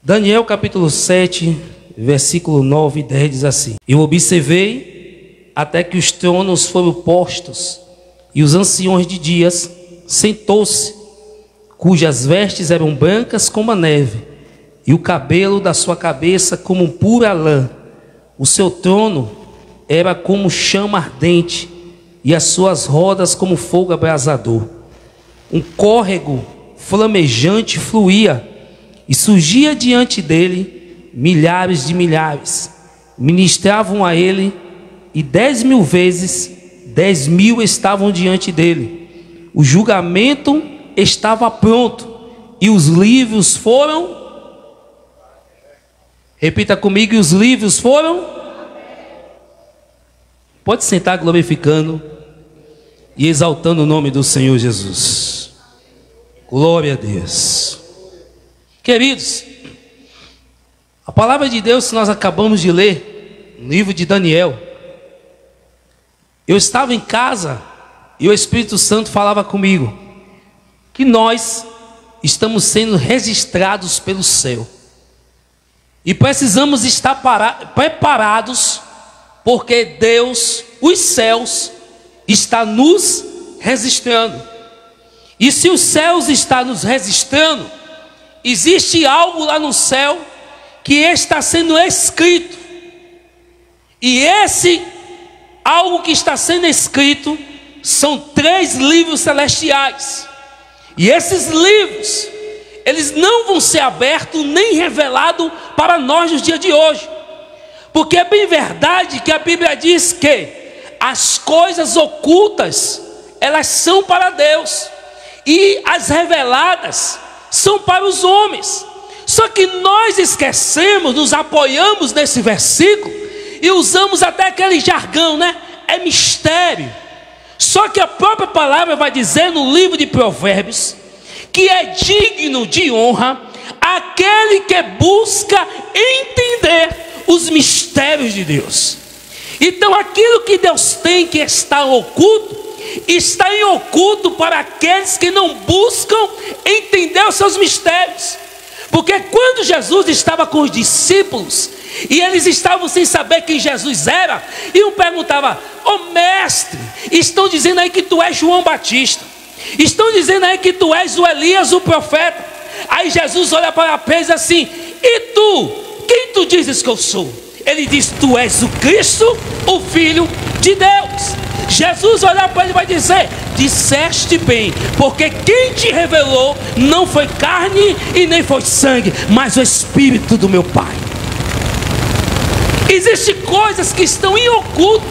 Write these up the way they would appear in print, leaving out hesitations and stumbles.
Daniel capítulo 7, versículo 9 e 10 diz assim: Eu observei até que os tronos foram postos, e os anciões de dias sentou-se, cujas vestes eram brancas como a neve, e o cabelo da sua cabeça como pura lã. O seu trono era como chama ardente, e as suas rodas como fogo abrasador. Um córrego flamejante fluía, e surgia diante dele milhares de milhares. Ministravam a ele, e 10.000 vezes 10.000 estavam diante dele. O julgamento estava pronto, e os livros foram... Repita comigo: e os livros foram... Pode sentar glorificando e exaltando o nome do Senhor Jesus. Glória a Deus. Queridos, a palavra de Deus que nós acabamos de ler no livro de Daniel. Eu estava em casa e o Espírito Santo falava comigo que nós estamos sendo registrados pelo céu e precisamos estar preparados, porque Deus, os céus, está nos registrando. E se os céus estão nos registrando, existe algo lá no céu que está sendo escrito. E esse algo que está sendo escrito são 3 livros celestiais. E esses livros, eles não vão ser abertos nem revelados para nós nos dias de hoje. Porque é bem verdade que a Bíblia diz que as coisas ocultas, elas são para Deus, e as reveladas são para os homens. Só que nós esquecemos, nos apoiamos nesse versículo e usamos até aquele jargão, né? É mistério. Só que a própria palavra vai dizer no livro de Provérbios que é digno de honra aquele que busca entender os mistérios de Deus. Então aquilo que Deus tem que está oculto, está em oculto para aqueles que não buscam entender os seus mistérios. Porque quando Jesus estava com os discípulos e eles estavam sem saber quem Jesus era, e um perguntava: ô mestre, estão dizendo aí que tu és João Batista, estão dizendo aí que tu és o Elias, o profeta. Aí Jesus olha para eles assim: e tu? Quem tu dizes que eu sou? Ele diz: tu és o Cristo, o Filho de Deus. Jesus olha para ele e vai dizer: disseste bem, porque quem te revelou não foi carne e nem foi sangue, mas o Espírito do meu Pai. Existem coisas que estão em oculto,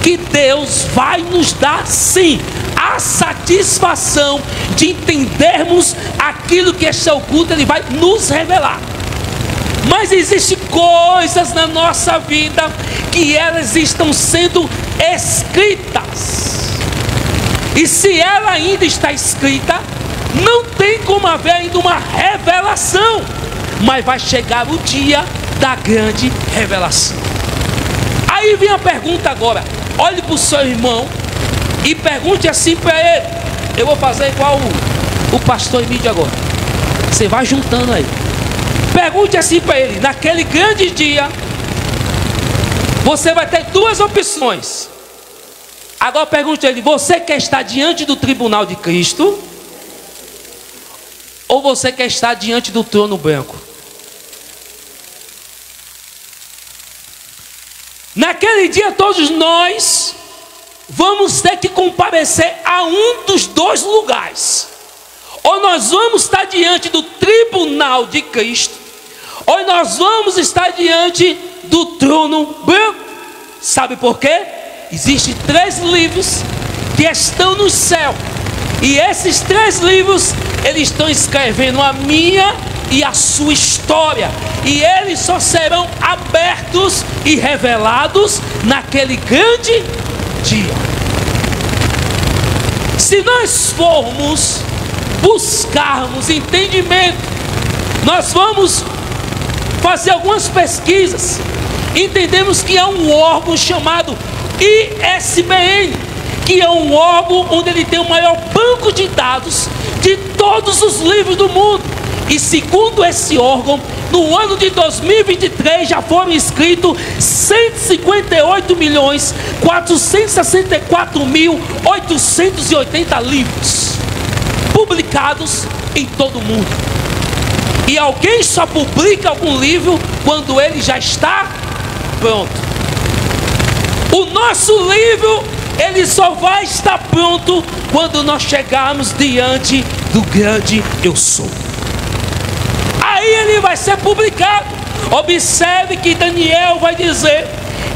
que Deus vai nos dar sim a satisfação de entendermos aquilo que está oculto. Ele vai nos revelar. Mas existem coisas na nossa vida que elas estão sendo escritas, e se ela ainda está escrita, não tem como haver ainda uma revelação. Mas vai chegar o dia da grande revelação. Aí vem a pergunta agora. Olhe para o seu irmão e pergunte assim para ele. Eu vou fazer igual o pastor Emílio agora. Você vai juntando aí. Pergunte assim para ele: naquele grande dia, você vai ter 2 opções. Agora pergunte a ele: você quer estar diante do tribunal de Cristo, ou você quer estar diante do trono branco? Naquele dia todos nós vamos ter que comparecer a um dos 2 lugares. Ou nós vamos estar diante do tribunal de Cristo, ou nós vamos estar diante do trono branco. Sabe por quê? Existem 3 livros que estão no céu, e esses 3 livros, eles estão escrevendo a minha e a sua história, e eles só serão abertos e revelados naquele grande dia. Se nós formos buscarmos entendimento, nós vamos fazer algumas pesquisas, entendemos que há um órgão chamado ISBN, que é um órgão onde ele tem o maior banco de dados de todos os livros do mundo. E segundo esse órgão, no ano de 2023 já foram inscritos 158.464.880 livros publicados em todo o mundo. E alguém só publica algum livro quando ele já está pronto. O nosso livro, ele só vai estar pronto quando nós chegarmos diante do grande eu sou. Aí ele vai ser publicado. Observe que Daniel vai dizer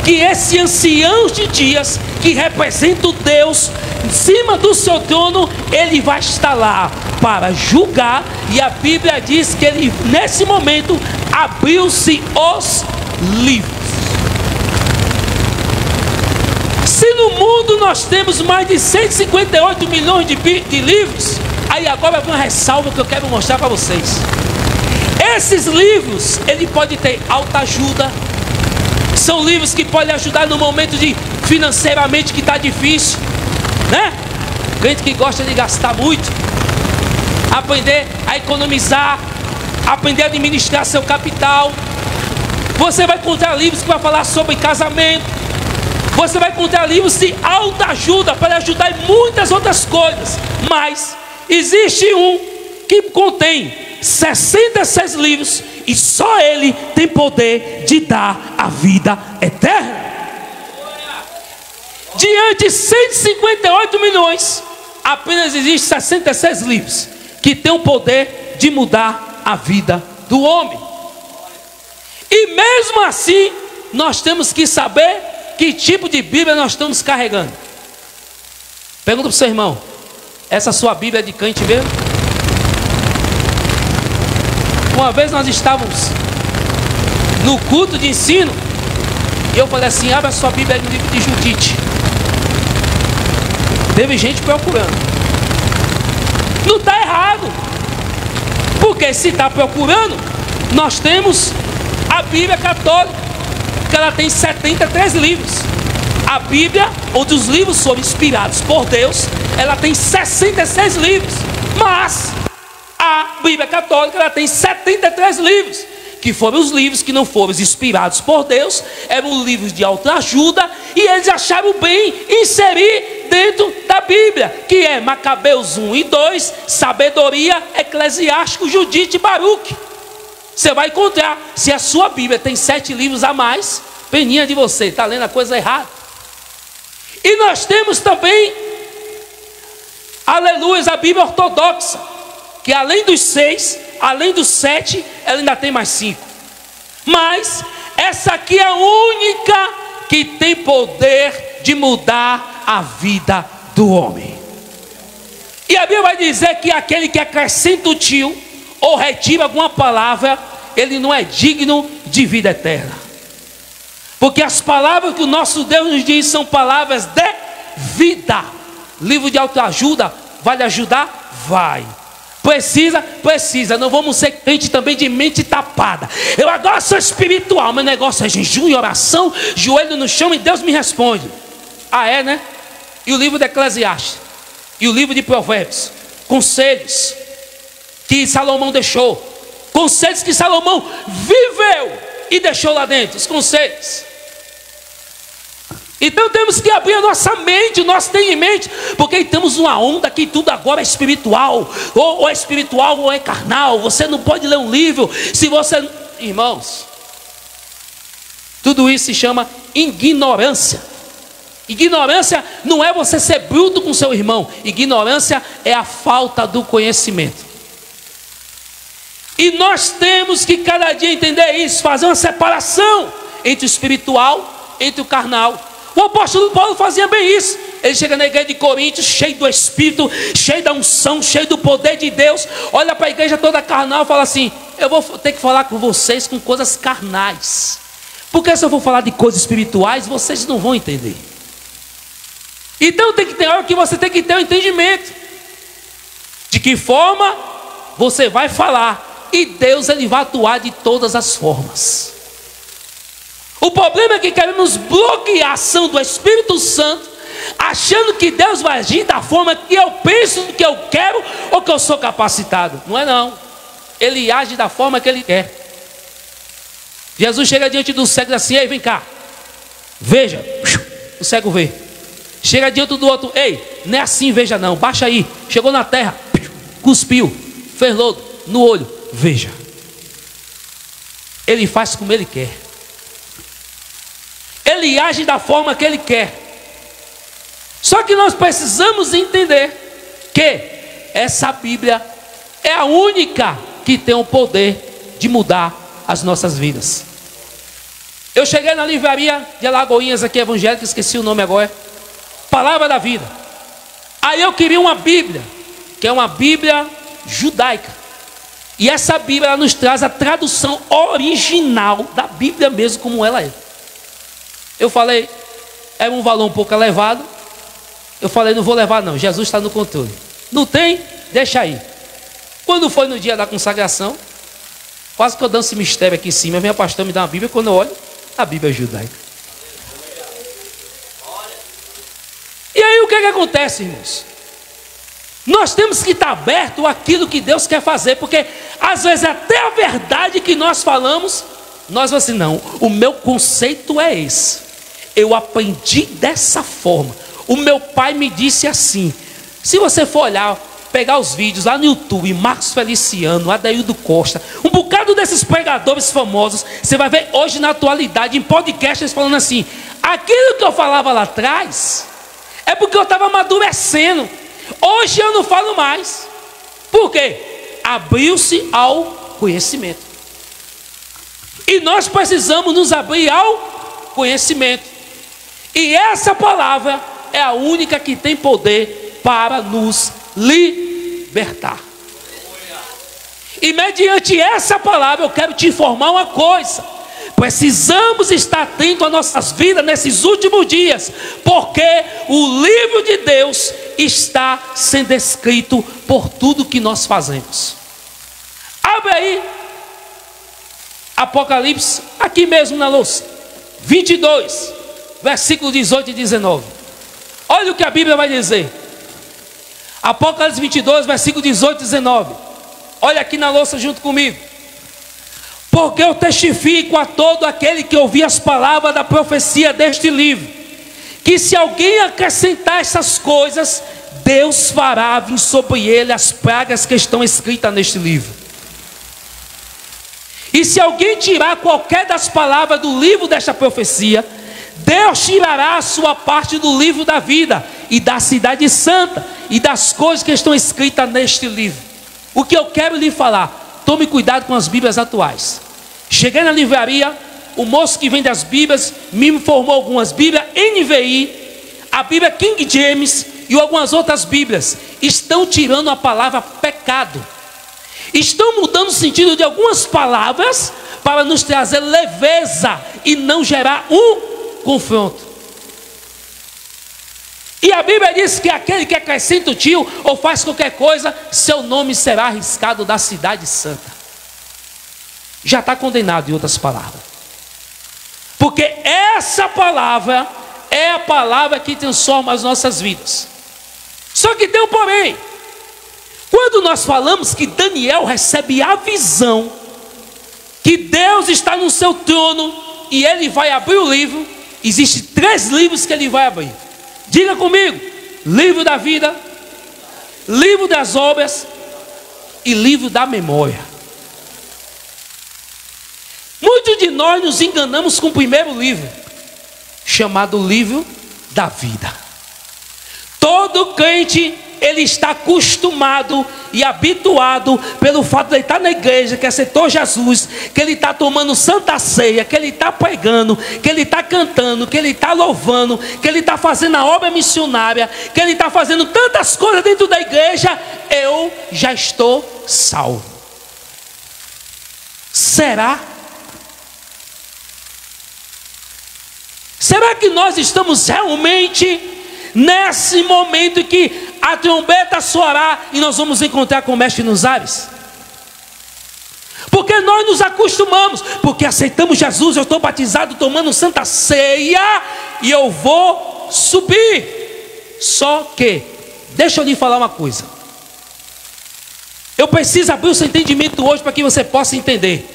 que esse ancião de dias, que representa o Deus em cima do seu trono, ele vai estar lá para julgar. E a Bíblia diz que ele, nesse momento, abriu-se os livros. Se no mundo nós temos mais de 158 milhões de livros, aí agora vem uma ressalva que eu quero mostrar para vocês. Esses livros, ele pode ter autoajuda. São livros que podem ajudar no momento de financeiramente que está difícil, né? Gente que gosta de gastar muito, aprender a economizar, aprender a administrar seu capital. Você vai encontrar livros que vão falar sobre casamento. Você vai encontrar livros de autoajuda para ajudar em muitas outras coisas. Mas existe um que contém 66 livros e só ele tem poder de dar a vida eterna. Diante de 158 milhões, apenas existem 66 livros que têm o poder de mudar a vida do homem. E mesmo assim, nós temos que saber que tipo de Bíblia nós estamos carregando. Pergunta para o seu irmão: essa sua Bíblia é de crente mesmo? Uma vez nós estávamos no culto de ensino e eu falei assim: abre a sua Bíblia no livro de Judite. Teve gente procurando. Não está errado, porque se está procurando, nós temos a Bíblia católica, que ela tem 73 livros. A Bíblia, onde os livros foram inspirados por Deus, ela tem 66 livros. Mas a Bíblia católica, ela tem 73 livros, que foram os livros que não foram inspirados por Deus, eram livros de autoajuda, e eles acharam bem inserir dentro da Bíblia, que é Macabeus 1 e 2, Sabedoria, Eclesiástico, Judite e Baruque. Você vai encontrar. Se a sua Bíblia tem 7 livros a mais, peninha de você, está lendo a coisa errada. E nós temos também, aleluia, a Bíblia ortodoxa, que além dos 6, além dos 7, ela ainda tem mais 5. Mas essa aqui é a única que tem poder de mudar a vida do homem. E a Bíblia vai dizer que aquele que acrescenta o tio ou retira alguma palavra, ele não é digno de vida eterna. Porque as palavras que o nosso Deus nos diz são palavras de vida. Livro de autoajuda, vai lhe ajudar? Vai. Precisa. Não vamos ser crente também de mente tapada. Eu agora sou espiritual, meu negócio é jejum e oração, joelho no chão e Deus me responde. Ah, é, né? E o livro de Eclesiastes, e o livro de Provérbios, conselhos que Salomão deixou, conselhos que Salomão viveu e deixou lá dentro, os conselhos. Então temos que abrir a nossa mente, o nosso entendimento, porque estamos numa onda que tudo agora é espiritual, ou é espiritual ou é carnal. Você não pode ler um livro se você... Irmãos, tudo isso se chama ignorância. Ignorância não é você ser bruto com seu irmão. Ignorância é a falta do conhecimento. E nós temos que cada dia entender isso, fazer uma separação entre o espiritual, entre o carnal. O apóstolo Paulo fazia bem isso. Ele chega na igreja de Coríntios, cheio do Espírito, cheio da unção, cheio do poder de Deus. Olha para a igreja toda carnal e fala assim: eu vou ter que falar com vocês com coisas carnais, porque se eu for falar de coisas espirituais, vocês não vão entender. Então tem que ter hora que você tem que ter um entendimento de que forma você vai falar, e Deus ele vai atuar de todas as formas. O problema é que queremos bloquear a ação do Espírito Santo, achando que Deus vai agir da forma que eu penso, que eu quero, ou que eu sou capacitado. Não é não. ele age da forma que ele quer. Jesus chega diante do cego e diz assim: ei, vem cá, veja. O cego vê. Chega diante do outro: ei, não é assim, veja não, baixa aí. Chegou na terra, cuspiu, fez lodo no olho, veja. Ele faz como ele quer. Ele age da forma que ele quer. Só que nós precisamos entender que essa Bíblia é a única que tem o poder de mudar as nossas vidas. Eu cheguei na livraria de Alagoinhas aqui, evangélica, esqueci o nome agora, Palavra da Vida. Aí eu queria uma Bíblia, que é uma Bíblia judaica. E essa Bíblia ela nos traz a tradução original da Bíblia mesmo como ela é. Eu falei, era um valor um pouco elevado. Eu falei, não vou levar não, Jesus está no controle. Não tem? Deixa aí. Quando foi no dia da consagração, quase que eu danço esse mistério aqui em cima, minha pastora me dá uma Bíblia, quando eu olho, a Bíblia é judaica. E aí o que acontece, irmãos? Nós temos que estar abertos àquilo que Deus quer fazer, porque às vezes até a verdade que nós falamos, nós vamos assim, não, o meu conceito é esse, eu aprendi dessa forma, o meu pai me disse assim. Se você for olhar, pegar os vídeos lá no YouTube, Marcos Feliciano, Adaildo Costa, um bocado desses pregadores famosos, você vai ver hoje na atualidade, em podcasts falando assim, aquilo que eu falava lá atrás, é porque eu estava amadurecendo, hoje eu não falo mais. Por quê? Abriu-se ao conhecimento. E nós precisamos nos abrir ao conhecimento. E essa palavra é a única que tem poder para nos libertar. E mediante essa palavra eu quero te informar uma coisa: precisamos estar atentos às nossas vidas nesses últimos dias, porque o livro de Deus está sendo escrito por tudo que nós fazemos. Abre aí Apocalipse, aqui mesmo na louça, 22, versículos 18 e 19. Olha o que a Bíblia vai dizer. Apocalipse 22, versículo 18 e 19. Olha aqui na louça junto comigo. Porque eu testifico a todo aquele que ouvir as palavras da profecia deste livro, que se alguém acrescentar essas coisas, Deus fará vir sobre ele as pragas que estão escritas neste livro. E se alguém tirar qualquer das palavras do livro desta profecia, Deus tirará a sua parte do livro da vida e da cidade santa e das coisas que estão escritas neste livro. O que eu quero lhe falar, tome cuidado com as Bíblias atuais. Cheguei na livraria, o moço que vende as Bíblias me informou algumas Bíblias NVI, a Bíblia King James e algumas outras Bíblias estão tirando a palavra pecado. Estão mudando o sentido de algumas palavras para nos trazer leveza e não gerar um confronto. E a Bíblia diz que aquele que acrescenta o tio ou faz qualquer coisa, seu nome será arriscado da cidade santa. Já está condenado, em outras palavras. Porque essa palavra é a palavra que transforma as nossas vidas. Só que tem um porém. Quando nós falamos que Daniel recebe a visão, que Deus está no seu trono e ele vai abrir o livro, existem 3 livros que ele vai abrir. Diga comigo: livro da vida, livro das obras e livro da memória. Muitos de nós nos enganamos com o primeiro livro, chamado livro da vida. Todo crente, ele está acostumado e habituado pelo fato de ele estar na igreja, que aceitou Jesus, que ele está tomando santa ceia, que ele está pregando, que ele está cantando, que ele está louvando, que ele está fazendo a obra missionária, que ele está fazendo tantas coisas dentro da igreja. Eu já estou salvo. Será? Será que nós estamos realmente nesse momento em que a trombeta soará e nós vamos encontrar com o mestre nos ares? Porque nós nos acostumamos, porque aceitamos Jesus, eu estou batizado tomando santa ceia e eu vou subir. Só que, deixa eu lhe falar uma coisa. Eu preciso abrir o seu entendimento hoje para que você possa entender.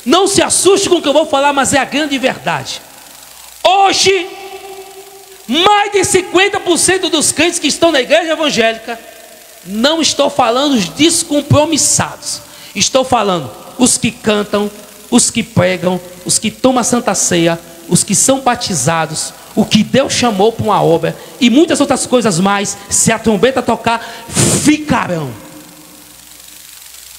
Não se assuste com o que eu vou falar, mas é a grande verdade. Hoje, mais de 50% dos crentes que estão na igreja evangélica, não estou falando os descompromissados, estou falando os que cantam, os que pregam, os que tomam a Santa Ceia, os que são batizados, o que Deus chamou para uma obra e muitas outras coisas mais. Se a trombeta tocar, ficarão.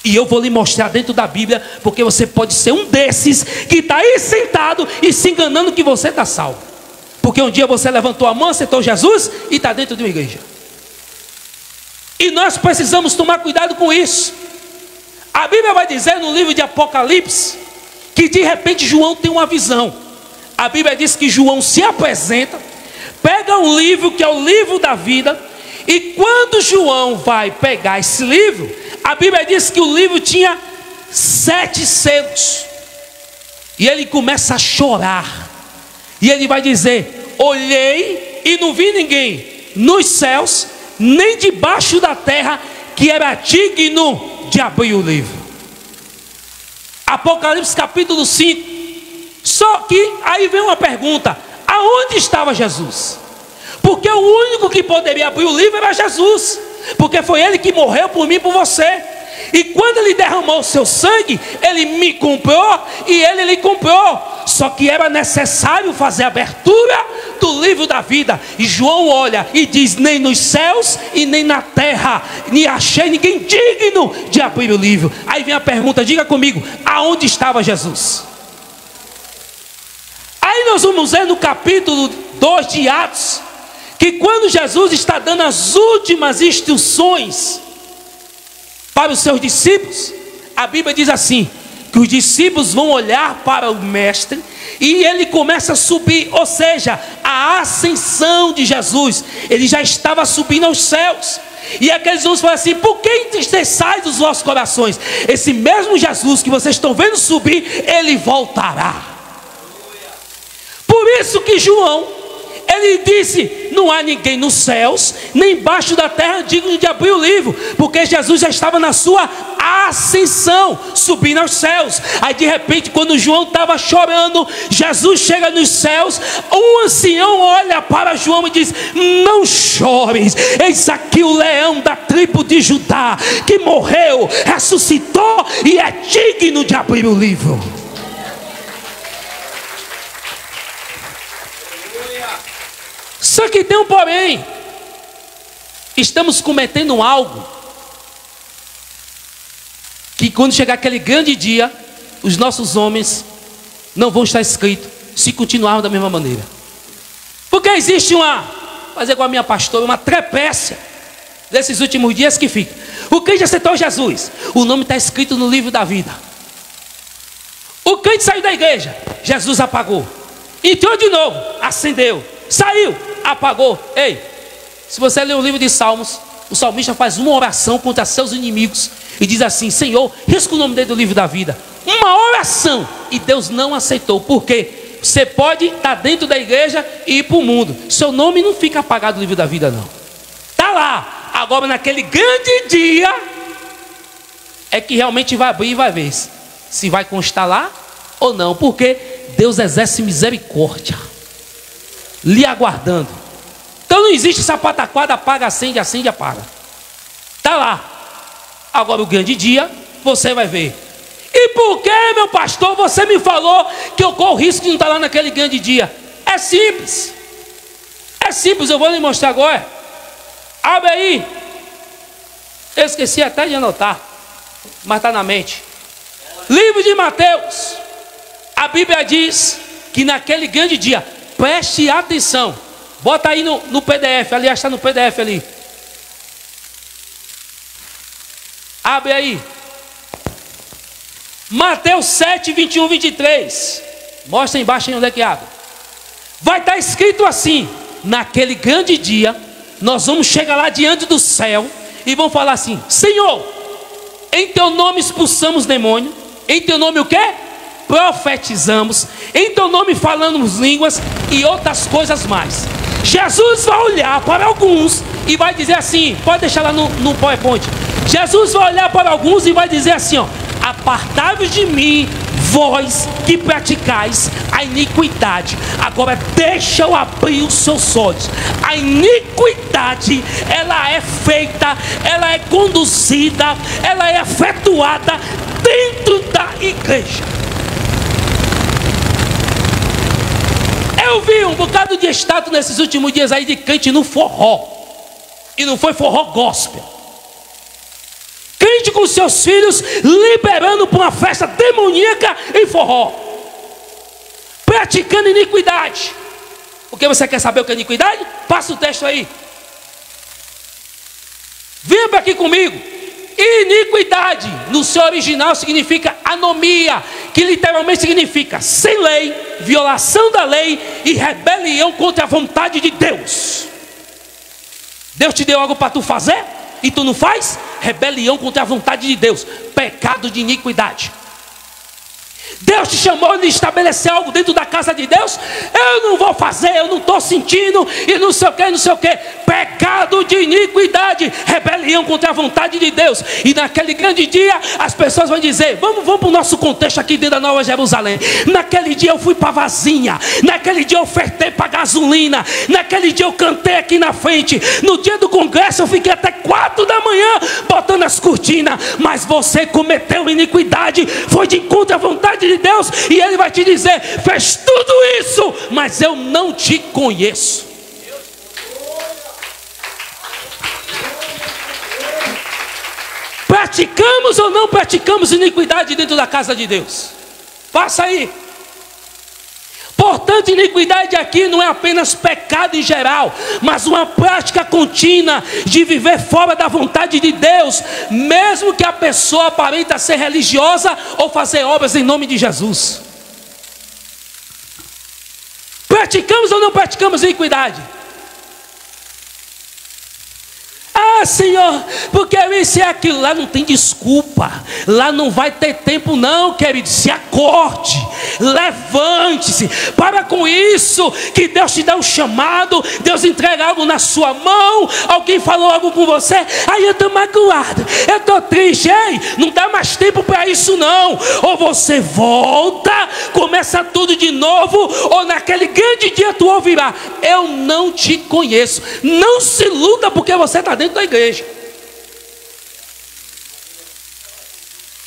E eu vou lhe mostrar dentro da Bíblia, porque você pode ser um desses que está aí sentado e se enganando que você está salvo. Porque um dia você levantou a mão, aceitou Jesus e está dentro de uma igreja. E nós precisamos tomar cuidado com isso. A Bíblia vai dizer no livro de Apocalipse que de repente João tem uma visão. A Bíblia diz que João se apresenta, pega um livro que é o livro da vida, e quando João vai pegar esse livro, a Bíblia diz que o livro tinha 7 selos. E ele começa a chorar. E ele vai dizer: olhei e não vi ninguém nos céus, nem debaixo da terra, que era digno de abrir o livro. Apocalipse capítulo 5. Só que aí vem uma pergunta: aonde estava Jesus? Porque o único que poderia abrir o livro era Jesus, porque foi ele que morreu por mim e por você. E quando ele derramou o seu sangue, ele me comprou e ele lhe comprou. Só que era necessário fazer a abertura do livro da vida. E João olha e diz: nem nos céus e nem na terra nem achei ninguém digno de abrir o livro. Aí vem a pergunta, diga comigo: aonde estava Jesus? Aí nós vamos ver no capítulo 2 de Atos, que quando Jesus está dando as últimas instruções para os seus discípulos, a Bíblia diz assim, que os discípulos vão olhar para o mestre e ele começa a subir, ou seja, a ascensão de Jesus. Ele já estava subindo aos céus. E aqueles homens falam assim: por que entristeçais os vossos corações? Esse mesmo Jesus que vocês estão vendo subir, ele voltará. Por isso que João, ele disse: não há ninguém nos céus, nem embaixo da terra digno de abrir o livro, porque Jesus já estava na sua ascensão, subindo aos céus. Aí de repente, quando João estava chorando, Jesus chega nos céus, um ancião olha para João e diz: não chores, eis aqui o leão da tribo de Judá, que morreu, ressuscitou e é digno de abrir o livro. Só que tem um porém. Estamos cometendo algo que quando chegar aquele grande dia, os nossos homens não vão estar escritos se continuarmos da mesma maneira. Porque existe fazer com a minha pastora, uma trepécia desses últimos dias que fica: o crente aceitou Jesus, o nome está escrito no livro da vida. O crente saiu da igreja, Jesus apagou. Entrou de novo, acendeu. Saiu, apagou. Ei, se você ler o livro de Salmos, o salmista faz uma oração contra seus inimigos e diz assim: Senhor, risca o nome dele do livro da vida. Uma oração, e Deus não aceitou. Por quê? Você pode estar dentro da igreja e ir para o mundo, seu nome não fica apagado do livro da vida, não. Está lá. Agora naquele grande dia é que realmente vai abrir e vai ver se vai constar lá ou não. Porque Deus exerce misericórdia lhe aguardando. Então não existe essa pataquada: apaga, acende, apaga. Está lá. Agora o grande dia você vai ver. E por que, meu pastor, você me falou que eu corro risco de não estar lá naquele grande dia? É simples. É simples, eu vou lhe mostrar agora. Abre aí. Eu esqueci até de anotar, mas está na mente. Livro de Mateus. A Bíblia diz que naquele grande dia, preste atenção. Bota aí no PDF. Aliás, está no PDF ali. Abre aí. Mateus 7, 21, 23. Mostra embaixo aí onde é que abre. Vai estar escrito assim: naquele grande dia, nós vamos chegar lá diante do céu e vamos falar assim: Senhor, em teu nome expulsamos demônio. Em teu nome o quê? Profetizamos. Em teu nome falamos línguas e outras coisas mais. Jesus vai olhar para alguns e vai dizer assim, pode deixar lá no PowerPoint: Jesus vai olhar para alguns e vai dizer assim, ó: apartai-vos de mim, vós que praticais a iniquidade. Agora deixa eu abrir os seus olhos. A iniquidade, ela é feita, ela é conduzida, ela é efetuada dentro da igreja. Eu vi um bocado de estátua nesses últimos dias aí de crente no forró. E não foi forró gospel. Crente com seus filhos liberando para uma festa demoníaca em forró, praticando iniquidade. Porque você quer saber o que é iniquidade? Passa o texto aí. Venha para aqui comigo. Iniquidade no seu original significa anomia, que literalmente significa sem lei, violação da lei e rebelião contra a vontade de Deus. Deus te deu algo para tu fazer e tu não faz? Rebelião contra a vontade de Deus, pecado de iniquidade. Deus te chamou de estabelecer algo dentro da casa de Deus. Eu não vou fazer, eu não estou sentindo, e não sei o que, não sei o que. Pecado de iniquidade, rebelião contra a vontade de Deus. E naquele grande dia as pessoas vão dizer: vamos para o nosso contexto aqui dentro da Nova Jerusalém. Naquele dia eu fui para a vazinha, naquele dia eu ofertei para gasolina, naquele dia eu cantei aqui na frente, no dia do congresso eu fiquei até 4 da manhã botando as cortinas. Mas você cometeu iniquidade, foi de encontro à vontade de Deus, e Ele vai te dizer: fez tudo isso, mas eu não te conheço. Praticamos ou não praticamos iniquidade dentro da casa de Deus? Passa aí. Portanto, iniquidade aqui não é apenas pecado em geral, mas uma prática contínua de viver fora da vontade de Deus, mesmo que a pessoa aparenta ser religiosa ou fazer obras em nome de Jesus. Praticamos ou não praticamos iniquidade? Ah, Senhor, porque isso e aquilo. Lá não tem desculpa. Lá não vai ter tempo não, querido. Se acorde, levante-se. Para com isso, que Deus te dá um chamado, Deus entrega algo na sua mão, alguém falou algo com você, aí eu estou magoado, eu estou triste. Ei, não dá mais tempo para isso não. Ou você volta, começa tudo de novo, ou naquele grande dia tu ouvirá: eu não te conheço. Não se iluda porque você está dentro da igreja.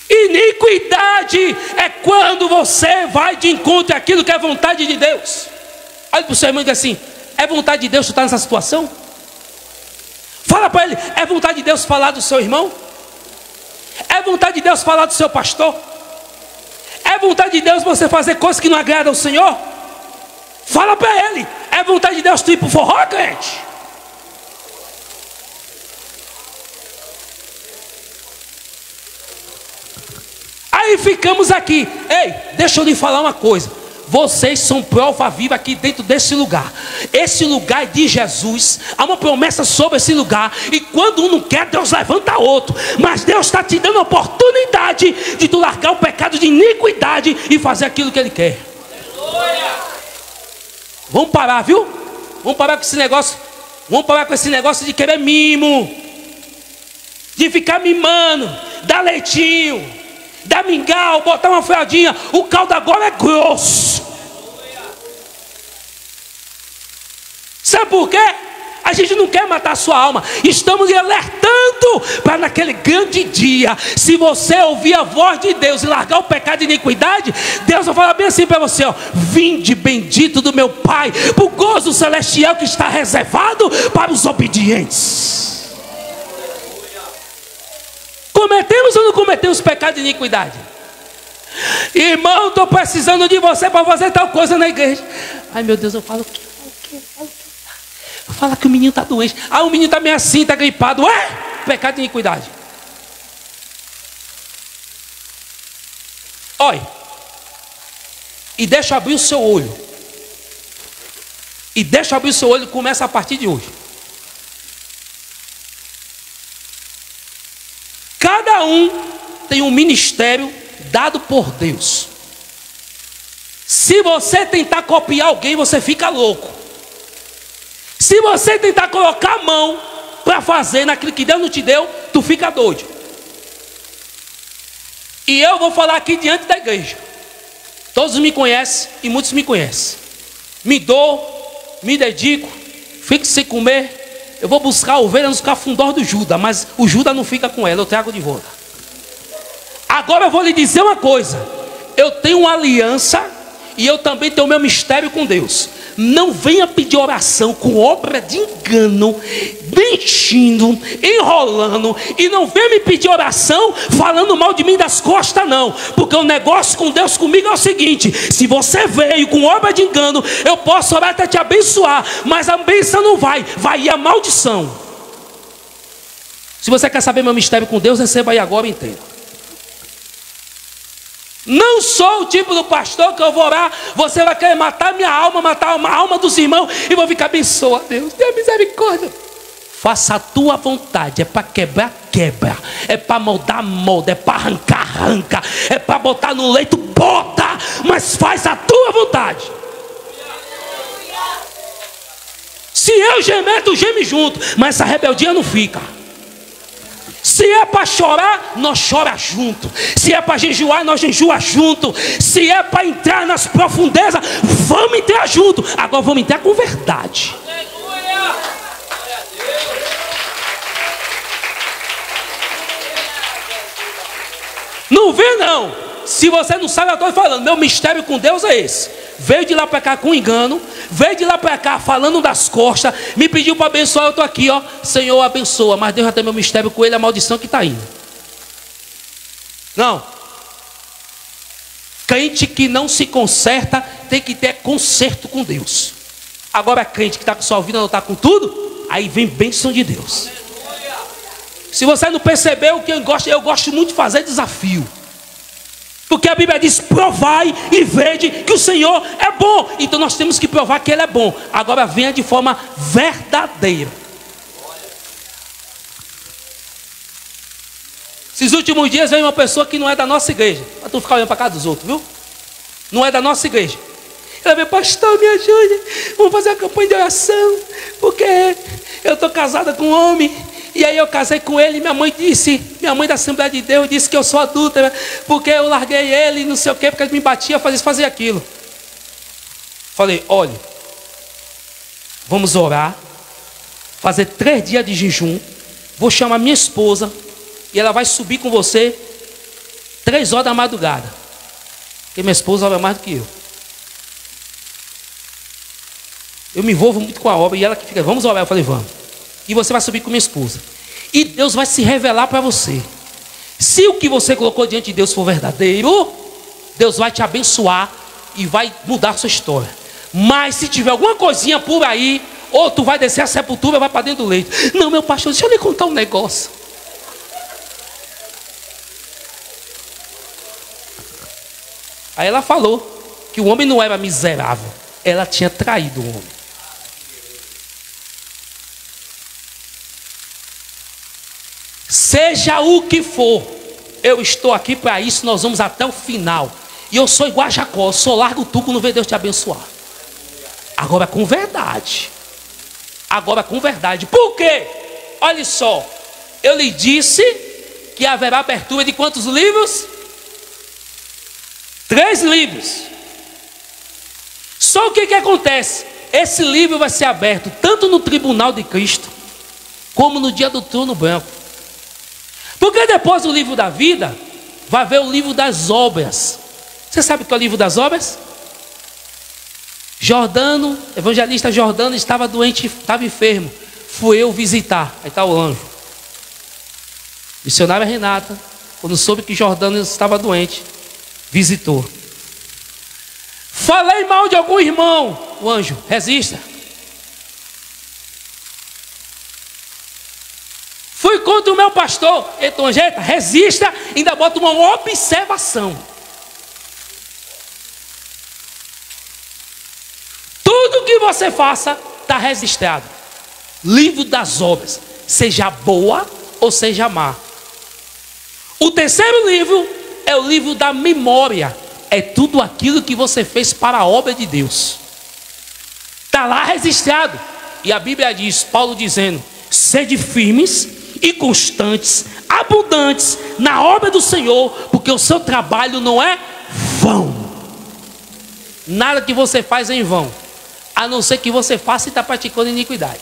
Iniquidade é quando você vai de encontro àquilo que é vontade de Deus. Olha para o seu irmão e diga assim: é vontade de Deus tu estar nessa situação? Fala para ele: é vontade de Deus falar do seu irmão? É vontade de Deus falar do seu pastor? É vontade de Deus você fazer coisas que não agradam ao Senhor? Fala para ele: é vontade de Deus tu ir para o forró, crente? Aí ficamos aqui. Ei, deixa eu lhe falar uma coisa. Vocês são prova viva aqui dentro desse lugar. Esse lugar é de Jesus. Há uma promessa sobre esse lugar. E quando um não quer, Deus levanta outro. Mas Deus está te dando a oportunidade de tu largar o pecado de iniquidade e fazer aquilo que Ele quer. Aleluia. Vamos parar, viu? Vamos parar com esse negócio. Vamos parar com esse negócio de querer mimo, de ficar mimando, dar leitinho, dar mingau, botar uma fraldinha. O caldo agora é grosso. Sabe por quê? A gente não quer matar a sua alma. Estamos lhe alertando para naquele grande dia, se você ouvir a voz de Deus e largar o pecado de iniquidade, Deus vai falar bem assim para você, ó: vinde bendito do meu Pai, para o gozo celestial que está reservado para os obedientes. Cometemos ou não cometemos pecado de iniquidade? Irmão, estou precisando de você para fazer tal coisa na igreja. Ai meu Deus, eu falo o quê? Fala que o menino está doente. Ah, o menino está meio assim, está gripado. Ué, pecado de iniquidade. Olha, e deixa abrir o seu olho. E deixa abrir o seu olho, começa a partir de hoje. Cada um tem um ministério dado por Deus. Se você tentar copiar alguém, você fica louco. Se você tentar colocar a mão para fazer naquilo que Deus não te deu, tu fica doido. E eu vou falar aqui diante da igreja. Todos me conhecem e muitos me conhecem. Me dou, me dedico, fico sem comer. Eu vou buscar a ovelha nos cafundós do Judas, mas o Judas não fica com ela, eu trago de volta. Agora eu vou lhe dizer uma coisa. Eu tenho uma aliança e eu também tenho o meu mistério com Deus. Não venha pedir oração com obra de engano, mentindo, enrolando. E não venha me pedir oração falando mal de mim das costas, não. Porque o negócio com Deus comigo é o seguinte: se você veio com obra de engano, eu posso orar até te abençoar, mas a bênção não vai ir a maldição. Se você quer saber meu mistério com Deus, receba aí agora inteiro. Não sou o tipo do pastor que eu vou orar, você vai querer matar minha alma, matar a alma dos irmãos, e vou ficar abençoa Deus, tenha misericórdia. Faça a tua vontade. É para quebrar, quebra. É para moldar, molda. É para arrancar, arranca. É para botar no leito, bota. Mas faz a tua vontade. Se eu gemer, tu geme junto. Mas essa rebeldia não fica. Se é para chorar, nós chora junto. Se é para jejuar, nós jejua junto. Se é para entrar nas profundezas, vamos entrar junto. Agora vamos entrar com verdade. Não vê não. Se você não sabe, eu estou falando. Meu mistério com Deus é esse. Veio de lá para cá com engano. Veio de lá para cá falando das costas. Me pediu para abençoar, eu estou aqui, ó. Senhor, abençoa. Mas Deus já tem meu mistério com ele, a maldição que está indo. Não. Crente que não se conserta tem que ter conserto com Deus. Agora crente que está com sua vida, não está com tudo, aí vem bênção de Deus. Se você não percebeu, o que eu gosto muito de fazer desafio. Porque a Bíblia diz: provai e vede que o Senhor é bom. Então nós temos que provar que Ele é bom. Agora venha de forma verdadeira. Esses últimos dias veio uma pessoa que não é da nossa igreja. Para tu ficar olhando para casa dos outros, viu? Não é da nossa igreja. Ela veio: pastor, me ajude. Vamos fazer uma campanha de oração. Porque eu estou casada com um homem. E aí eu casei com ele, minha mãe da Assembleia de Deus disse que eu sou adúltera, porque eu larguei ele, não sei o quê, porque ele me batia, fazia isso, fazia aquilo. Falei: olha, vamos orar, fazer 3 dias de jejum, vou chamar minha esposa, e ela vai subir com você 3 horas da madrugada, porque minha esposa ora mais do que eu. Eu me envolvo muito com a obra, e ela que fica: vamos orar. Eu falei: vamos. E você vai subir com minha esposa. E Deus vai se revelar para você. Se o que você colocou diante de Deus for verdadeiro, Deus vai te abençoar e vai mudar a sua história. Mas se tiver alguma coisinha por aí, ou tu vai descer a sepultura e vai para dentro do leito. Não, meu pastor, deixa eu lhe contar um negócio. Aí ela falou que o homem não era miserável. Ela tinha traído o homem. Seja o que for, eu estou aqui para isso, nós vamos até o final. E eu sou igual a Jacó, eu só largo tu quando vê Deus te abençoar. Agora com verdade. Agora com verdade. Por quê? Olha só, eu lhe disse que haverá abertura de quantos livros? 3 livros. Só o que acontece? Esse livro vai ser aberto tanto no tribunal de Cristo, como no dia do trono branco. Porque depois do livro da vida, vai haver o livro das obras. Você sabe o que é o livro das obras? Jordano, evangelista Jordano estava doente, estava enfermo. Fui eu visitar. Aí está o anjo. Missionária Renata, quando soube que Jordano estava doente, visitou. Falei mal de algum irmão. O anjo: resista. Fui contra o meu pastor. Então, jeita, resista, ainda bota uma observação. Tudo que você faça está registrado. Livro das obras, seja boa ou seja má. O terceiro livro é o livro da memória. É tudo aquilo que você fez para a obra de Deus. Está lá registrado. E a Bíblia diz, Paulo dizendo: sede firmes e constantes, abundantes na obra do Senhor, porque o seu trabalho não é vão. Nada que você faz é em vão, a não ser que você faça e está praticando iniquidade.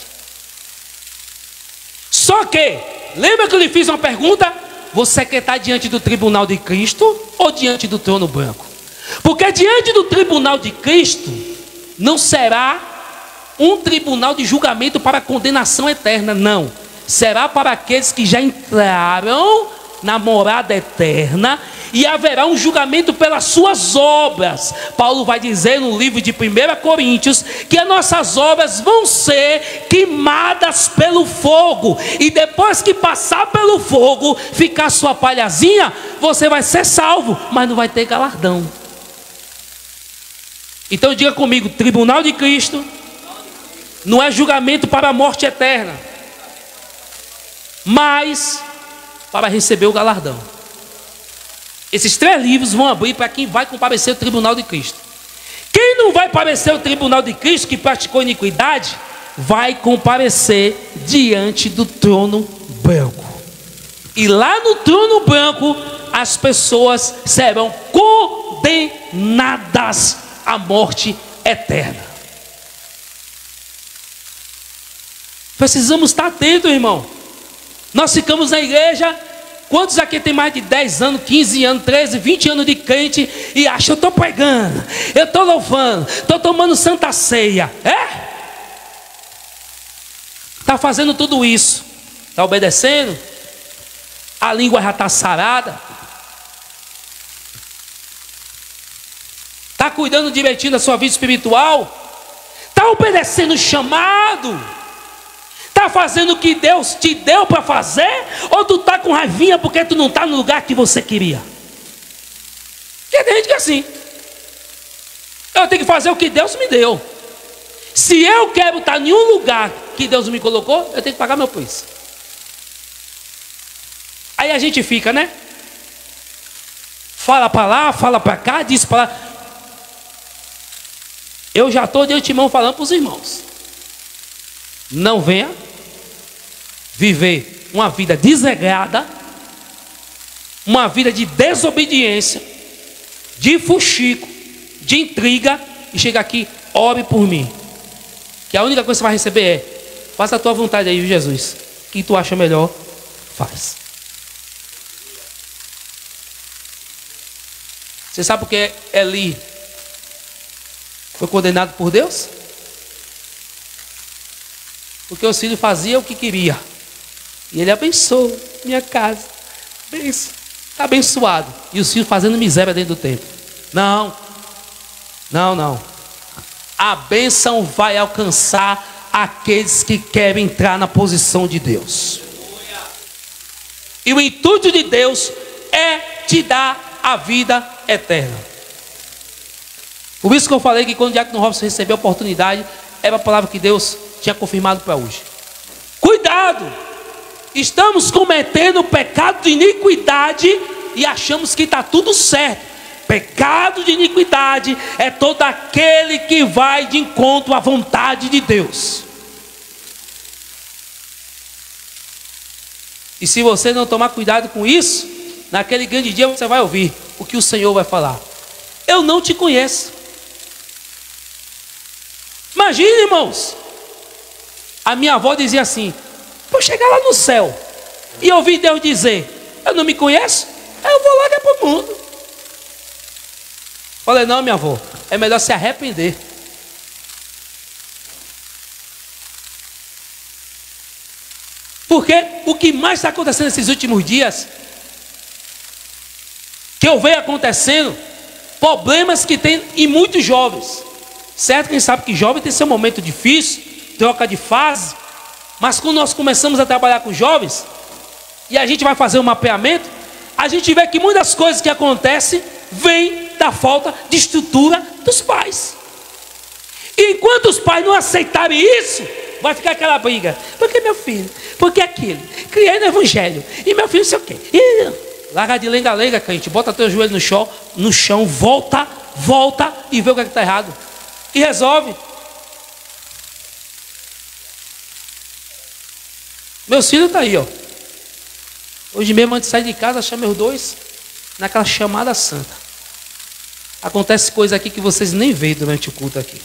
Só que, lembra que eu lhe fiz uma pergunta? Você quer estar diante do tribunal de Cristo ou diante do trono branco? Porque diante do tribunal de Cristo não será um tribunal de julgamento para condenação eterna, não. Será para aqueles que já entraram na morada eterna, e haverá um julgamento pelas suas obras. Paulo vai dizer no livro de 1 Coríntios que as nossas obras vão ser queimadas pelo fogo, e depois que passar pelo fogo, ficar sua palhazinha, você vai ser salvo, mas não vai ter galardão. Então diga comigo: tribunal de Cristo não é julgamento para a morte eterna, mas para receber o galardão. Esses 3 livros vão abrir para quem vai comparecer ao tribunal de Cristo. Quem não vai comparecer ao tribunal de Cristo, que praticou iniquidade, vai comparecer diante do trono branco. E lá no trono branco, as pessoas serão condenadas à morte eterna. Precisamos estar atentos, irmão. Nós ficamos na igreja. Quantos aqui tem mais de 10 anos, 15 anos, 13, 20 anos de crente e acham: eu estou pregando, eu estou louvando, estou tomando santa ceia? Está fazendo tudo isso, está obedecendo, a língua já está sarada, está cuidando direitinho da sua vida espiritual, está obedecendo o chamado, está fazendo o que Deus te deu para fazer, ou tu está com raivinha porque tu não está no lugar que você queria? Porque tem gente que é assim: eu tenho que fazer o que Deus me deu. Se eu quero estar em um lugar que Deus me colocou, eu tenho que pagar meu preço. Aí a gente fica, né? Fala para lá, fala para cá, diz para lá. Eu já estou de antemão falando para os irmãos: não venha viver uma vida desregrada, uma vida de desobediência, de fuxico, de intriga, e chega aqui: ore por mim. Que a única coisa que você vai receber é: faça a tua vontade aí, Jesus. O que tu acha melhor, faz. Você sabe por que Eli foi condenado por Deus? Porque os filhos faziam o que queria, e ele abençoou minha casa, está abençoado, e os filhos fazendo miséria dentro do templo. Não, a bênção vai alcançar aqueles que querem entrar na posição de Deus, e o intuito de Deus é te dar a vida eterna. Por isso que eu falei que quando o diácono Robson recebeu a oportunidade, era a palavra que Deus tinha confirmado para hoje. Cuidado! Estamos cometendo pecado de iniquidade e achamos que está tudo certo. Pecado de iniquidade é todo aquele que vai de encontro à vontade de Deus. E se você não tomar cuidado com isso, naquele grande dia você vai ouvir o que o Senhor vai falar: eu não te conheço. Imagine, irmãos, a minha avó dizia assim: vou chegar lá no céu e ouvir Deus dizer: eu não me conheço, eu vou largar para o mundo. Falei: não, minha avó, é melhor se arrepender. Porque o que mais está acontecendo nesses últimos dias, que eu vejo acontecendo, problemas que tem em muitos jovens. Certo, quem sabe que jovem tem seu momento difícil, troca de fase, mas quando nós começamos a trabalhar com jovens, e a gente vai fazer um mapeamento, a gente vê que muitas coisas que acontecem vêm da falta de estrutura dos pais. E enquanto os pais não aceitarem isso, vai ficar aquela briga: porque meu filho, porque aquilo, criei no evangelho, e meu filho não sei o quê. Larga de lenga-lenga, crente, bota teu joelho no chão, volta e vê o que está errado. E resolve. Meus filhos estão aí, ó. Hoje mesmo, antes de sair de casa, chamei os dois naquela chamada santa. Acontece coisa aqui que vocês nem veem durante o culto aqui.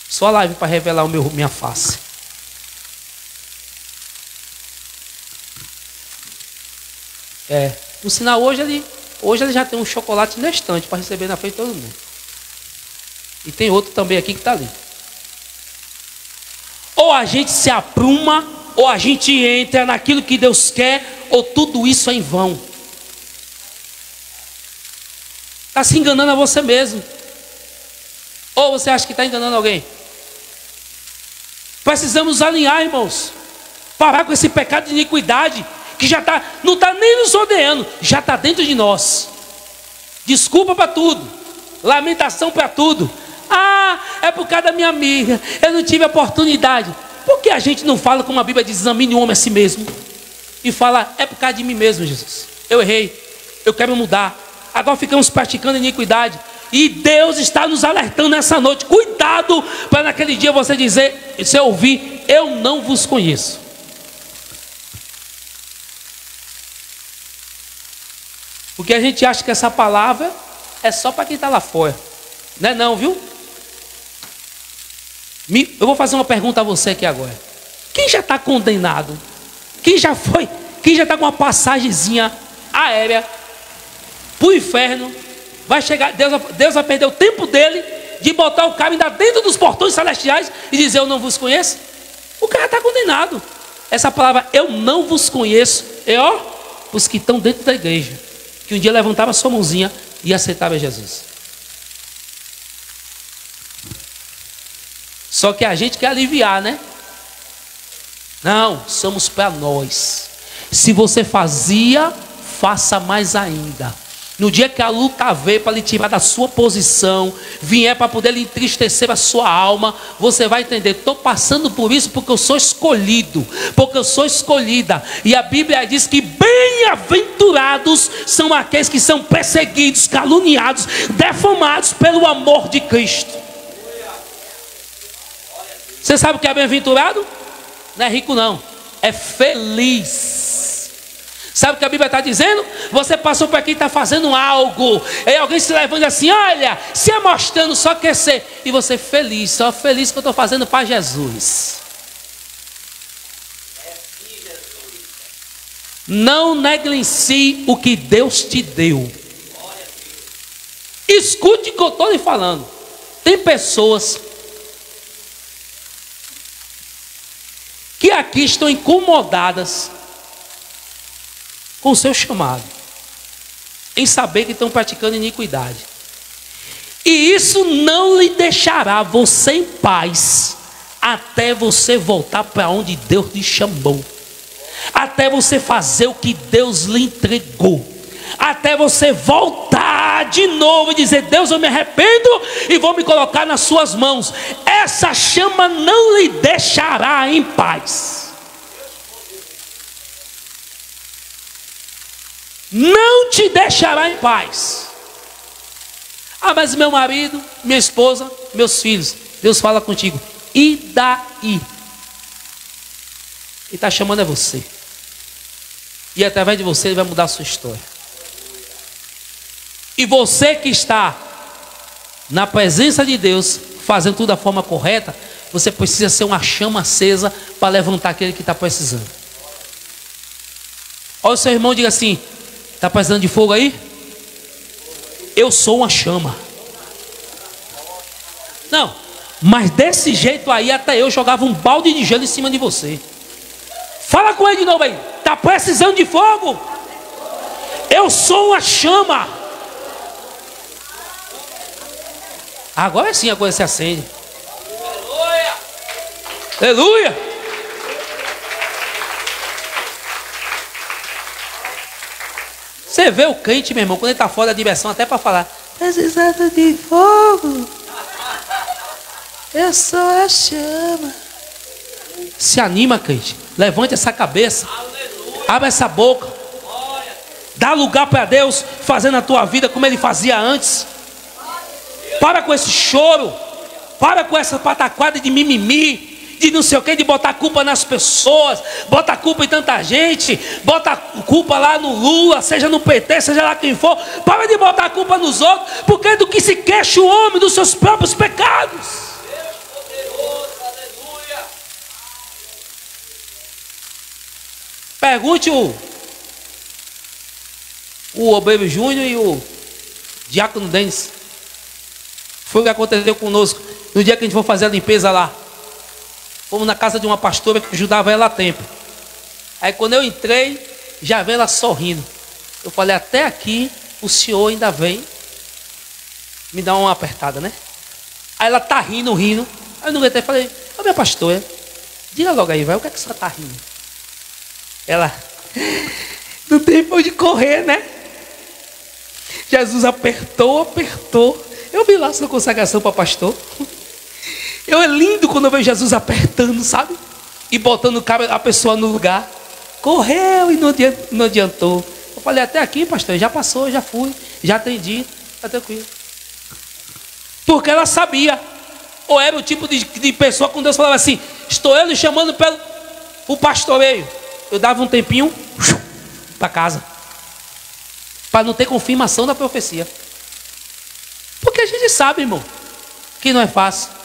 Só a live para revelar minha face. No sinal, hoje ele já tem um chocolate na estante para receber na frente de todo mundo. E tem outro também aqui que está ali. Ou a gente se apruma, ou a gente entra naquilo que Deus quer, ou tudo isso é em vão. Está se enganando a você mesmo. Ou você acha que está enganando alguém? Precisamos alinhar, irmãos. Parar com esse pecado de iniquidade, que já não está nem nos rodeando, já está dentro de nós. Desculpa para tudo, lamentação para tudo. É por causa da minha amiga, eu não tive oportunidade. Por que a gente não fala como a Bíblia diz, examine o homem a si mesmo? E fala, é por causa de mim mesmo, Jesus. Eu errei, eu quero mudar. Agora ficamos praticando iniquidade. E Deus está nos alertando nessa noite. Cuidado para naquele dia você dizer, se eu ouvir, eu não vos conheço. Porque a gente acha que essa palavra é só para quem está lá fora. Não é não, viu? Eu vou fazer uma pergunta a você aqui agora. Quem já está condenado? Quem já está com uma passagenzinha aérea para o inferno? Vai chegar, Deus vai perder o tempo dele de botar o cara ainda dentro dos portões celestiais e dizer, eu não vos conheço? O cara está condenado. Essa palavra, eu não vos conheço, os que estão dentro da igreja, que um dia levantava a sua mãozinha e aceitava Jesus. Só que a gente quer aliviar, né? Não, somos para nós. Se você fazia, faça mais ainda. No dia que a luta veio para lhe tirar da sua posição, vier para poder lhe entristecer a sua alma, você vai entender, estou passando por isso porque eu sou escolhido, porque eu sou escolhida. E a Bíblia diz que bem-aventurados são aqueles que são perseguidos, caluniados, defamados pelo amor de Cristo. Você sabe o que é bem-aventurado? Não é rico não, é feliz. Sabe o que a Bíblia está dizendo? Você passou por aqui e está fazendo algo, aí alguém se levanta assim, olha, se mostrando, só quer ser, e você feliz, só feliz que eu estou fazendo para Jesus. Não negligencie o que Deus te deu. Escute o que eu estou lhe falando. Tem pessoas que aqui estão incomodadas com o seu chamado, em saber que estão praticando iniquidade, e isso não lhe deixará você em paz, até você voltar para onde Deus lhe chamou, até você fazer o que Deus lhe entregou, até você voltar de novo e dizer, Deus, eu me arrependo e vou me colocar nas suas mãos. Essa chama não lhe deixará em paz. Não te deixará em paz. Mas meu marido, minha esposa, meus filhos, Deus fala contigo, e daí? Ele está chamando você, e através de você ele vai mudar a sua história. E você que está na presença de Deus, fazendo tudo da forma correta, você precisa ser uma chama acesa para levantar aquele que está precisando. Olha o seu irmão, diga assim, está precisando de fogo aí? Eu sou uma chama. Não, mas desse jeito aí até eu jogava um balde de gelo em cima de você. Fala com ele de novo aí. Está precisando de fogo? Eu sou uma chama. Agora sim a coisa se acende. Aleluia! Aleluia! Você vê o crente, meu irmão, quando ele está fora da diversão, até para falar, precisando de fogo, eu sou a chama. Se anima, crente. Levante essa cabeça. Aleluia. Abre essa boca. Glória. Dá lugar para Deus fazendo a tua vida como Ele fazia antes. Para com esse choro. Para com essa pataquada de mimimi. de não sei o que, de botar culpa nas pessoas, bota culpa em tanta gente, bota culpa lá no Lula, seja no PT, seja lá quem for. Para de botar culpa nos outros, porque é do que se queixa o homem dos seus próprios pecados. Deus poderoso, aleluia. Pergunte o Obreiro Júnior e o Diácono Denis. Foi o que aconteceu conosco no dia que a gente foi fazer a limpeza lá. Fomos na casa de uma pastora que ajudava ela há tempo. Aí quando eu entrei, já veio ela sorrindo. Eu falei, até aqui o senhor ainda vem me dar uma apertada, né? Aí ela tá rindo. Aí eu não aguentei, falei, ô minha pastora, diga logo aí, vai, o que é que a senhora tá rindo? Ela, não tem pra onde correr, né? Jesus apertou. Eu vi lá sua consagração para pastor. É lindo quando eu vejo Jesus apertando, sabe? E botando a pessoa no lugar. Correu e não adiantou. Eu falei, até aqui, pastor, já passou, já fui, já atendi, está tranquilo. Porque ela sabia. Ou era o tipo de pessoa quando Deus falava assim, estou eu lhe chamando o pastoreio. Eu dava um tempinho para casa. Para não ter confirmação da profecia. Porque a gente sabe, irmão, que não é fácil.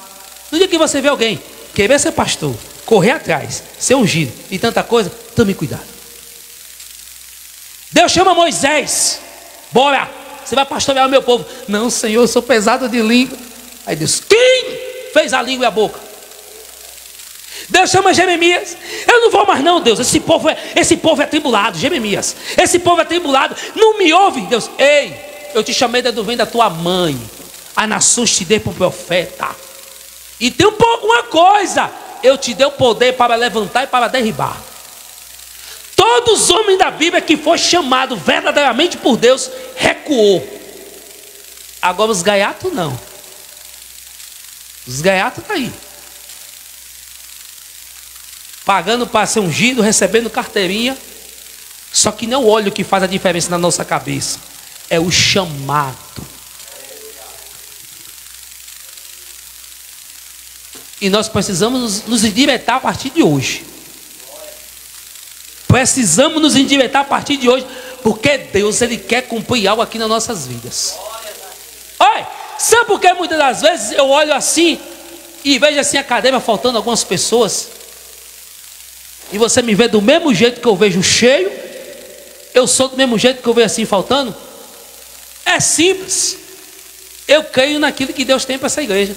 No dia que você vê alguém querer ser pastor, correr atrás, ser ungido e tanta coisa, tome cuidado. Deus chama Moisés, bora, você vai pastorear o meu povo. Não, Senhor, eu sou pesado de língua. Aí Deus, quem fez a língua e a boca? Deus chama Jeremias. Eu não vou mais não, Deus, esse povo é atribulado. Jeremias, esse povo é atribulado, não me ouve. Deus, ei, eu te chamei do ventre da tua mãe, a nação te dei para o profeta. E tem uma coisa, eu te dei o poder para levantar e para derribar. Todos os homens da Bíblia que foi chamado verdadeiramente por Deus, recuou. Agora os gaiatos não. Os gaiatos estão aí, pagando para ser ungido, recebendo carteirinha. Só que não é o óleo que faz a diferença na nossa cabeça, é o chamado. E nós precisamos nos endireitar a partir de hoje. Precisamos nos endireitar a partir de hoje, porque Deus, Ele quer cumprir algo aqui nas nossas vidas. Olha, sabe por que muitas das vezes eu olho assim e vejo assim a cadeira faltando algumas pessoas, e você me vê do mesmo jeito que eu vejo cheio, eu sou do mesmo jeito que eu vejo assim faltando? É simples. Eu creio naquilo que Deus tem para essa igreja.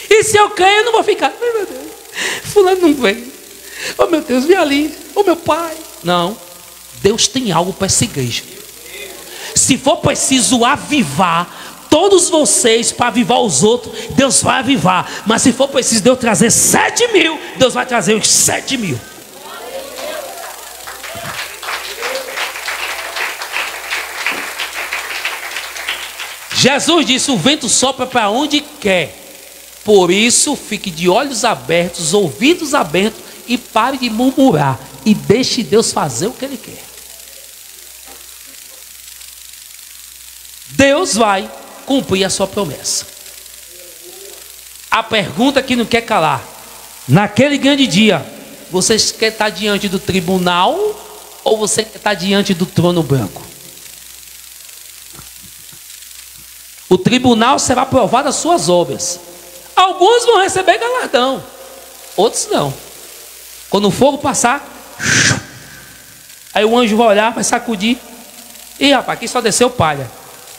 E se eu creio, eu não vou ficar, ai meu Deus, fulano não veio, oh meu Deus, vem ali, oh meu pai. Não, Deus tem algo para essa igreja. Se for preciso avivar todos vocês para avivar os outros, Deus vai avivar. Mas se for preciso Deus trazer 7.000, Deus vai trazer os 7.000. Jesus disse, o vento sopra para onde quer. Por isso, fique de olhos abertos, ouvidos abertos, e pare de murmurar, e deixe Deus fazer o que Ele quer. Deus vai cumprir a sua promessa. A pergunta que não quer calar, naquele grande dia, você quer estar diante do tribunal, ou você quer estar diante do trono branco? O tribunal será provado as suas obras. Alguns vão receber galardão, outros não. Quando o fogo passar, aí o anjo vai olhar, vai sacudir. Ih, rapaz, aqui só desceu palha.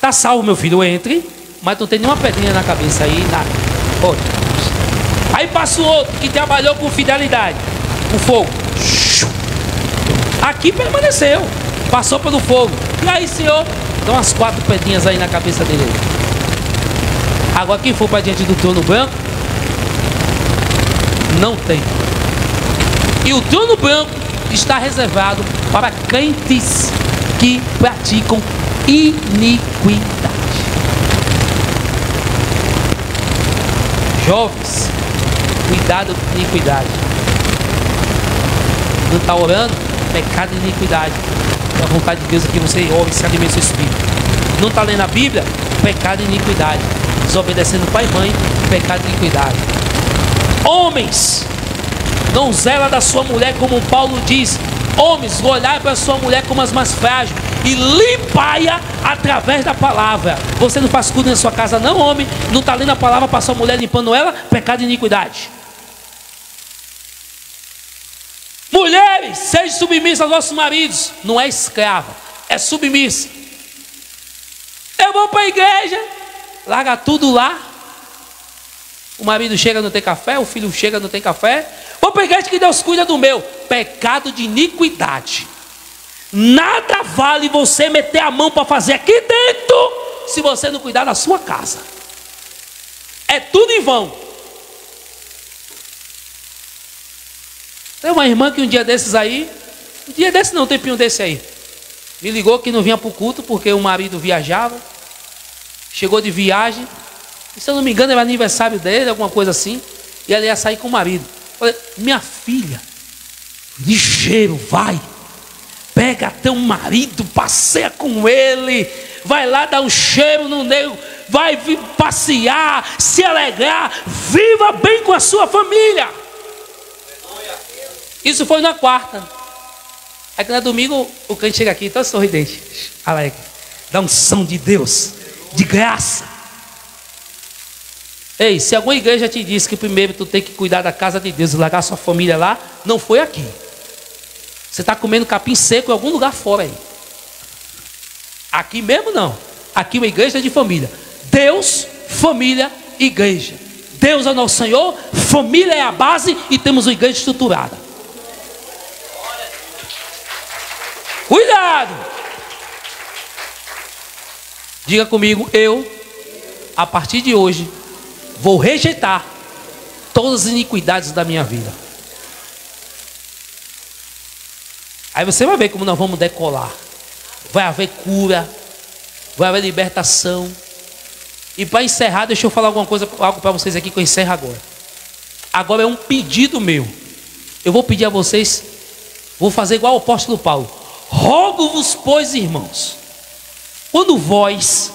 Tá salvo, meu filho, entre. Mas não tem nenhuma pedrinha na cabeça aí, nada. Aí passa o outro que trabalhou com fidelidade. O fogo. Aqui permaneceu. Passou pelo fogo. E aí, Senhor, dão umas 4 pedrinhas aí na cabeça dele. Agora quem for para diante do trono branco, não tem. E o trono branco está reservado para crentes que praticam iniquidade. Jovens, cuidado com iniquidade. Não está orando? Pecado e iniquidade. É a vontade de Deus é que você ore e se alimente do seu espírito. Não está lendo a Bíblia? Pecado e iniquidade. Desobedecendo pai e mãe, pecado e iniquidade. Homens, não zela da sua mulher, como Paulo diz. Homens, olhai para a sua mulher como as mais frágeis e limpai-a através da palavra. Você não faz culto na sua casa não, homem? Não está lendo a palavra para sua mulher, limpando ela? Pecado e iniquidade. Mulheres, sejam submissas aos vossos maridos. Não é escrava, é submissa. Eu vou para a igreja, larga tudo lá. O marido chega, não tem café. O filho chega, não tem café. Vou para a igreja que Deus cuida do meu. Pecado de iniquidade. Nada vale você meter a mão para fazer aqui dentro, se você não cuidar da sua casa. É tudo em vão. Tem uma irmã que um dia desses aí, um tempinho desse aí, me ligou que não vinha para o culto porque o marido viajava. Chegou de viagem, e, se eu não me engano era aniversário dele, alguma coisa assim, e ela ia sair com o marido. Falei, minha filha, ligeiro, vai, pega teu marido, passeia com ele, vai lá dar um cheiro no nego, vai passear, se alegrar, viva bem com a sua família. Isso foi na quarta. Aí que no domingo o crente chega aqui todo sorridente, alegre, da unção de Deus, de graça. Ei, se alguma igreja te disse que primeiro tu tem que cuidar da casa de Deus e largar sua família lá, não foi aqui. Você está comendo capim seco em algum lugar fora aí. Aqui mesmo não. Aqui é uma igreja de família. Deus, família, igreja. Deus é o nosso Senhor, família é a base e temos uma igreja estruturada. Cuidado! Diga comigo, eu, a partir de hoje, vou rejeitar todas as iniquidades da minha vida. Aí você vai ver como nós vamos decolar. Vai haver cura, vai haver libertação. E para encerrar, deixa eu falar algo para vocês aqui que eu encerro agora. Agora é um pedido meu. Eu vou pedir a vocês, vou fazer igual o apóstolo Paulo. Rogo-vos, pois, irmãos, quando vós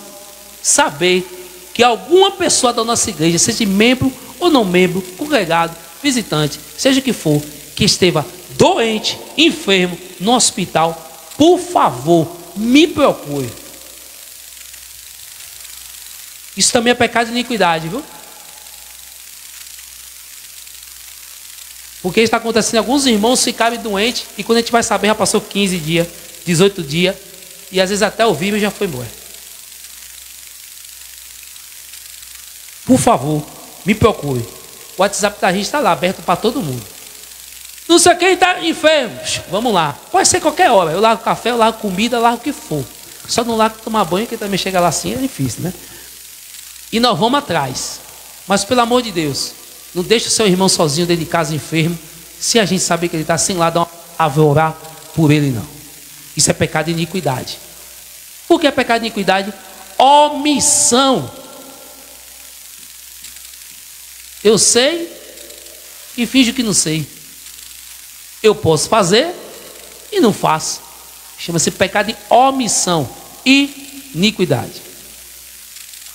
saber que alguma pessoa da nossa igreja, seja membro ou não membro, congregado, visitante, seja o que for, que esteva doente, enfermo, no hospital, por favor, me procure. Isso também é pecado de iniquidade, viu? Porque está acontecendo, alguns irmãos ficarem doentes e quando a gente vai saber, já passou 15 dias, 18 dias, e às vezes até o vírus já foi embora. Por favor, me procure. O WhatsApp da gente está lá, aberto para todo mundo. Não sei quem está enfermo, vamos lá. Pode ser qualquer hora, eu largo café, eu largo comida, eu largo o que for. Só não largo tomar banho, que também chega lá assim, é difícil, né? E nós vamos atrás. Mas pelo amor de Deus, não deixe o seu irmão sozinho dentro de casa enfermo, se a gente saber que ele está sem lá, dá uma orar por ele não. Isso é pecado de iniquidade. Por que é pecado de iniquidade? Omissão. Eu sei e finjo que não sei. Eu posso fazer e não faço. Chama-se pecado de omissão e iniquidade.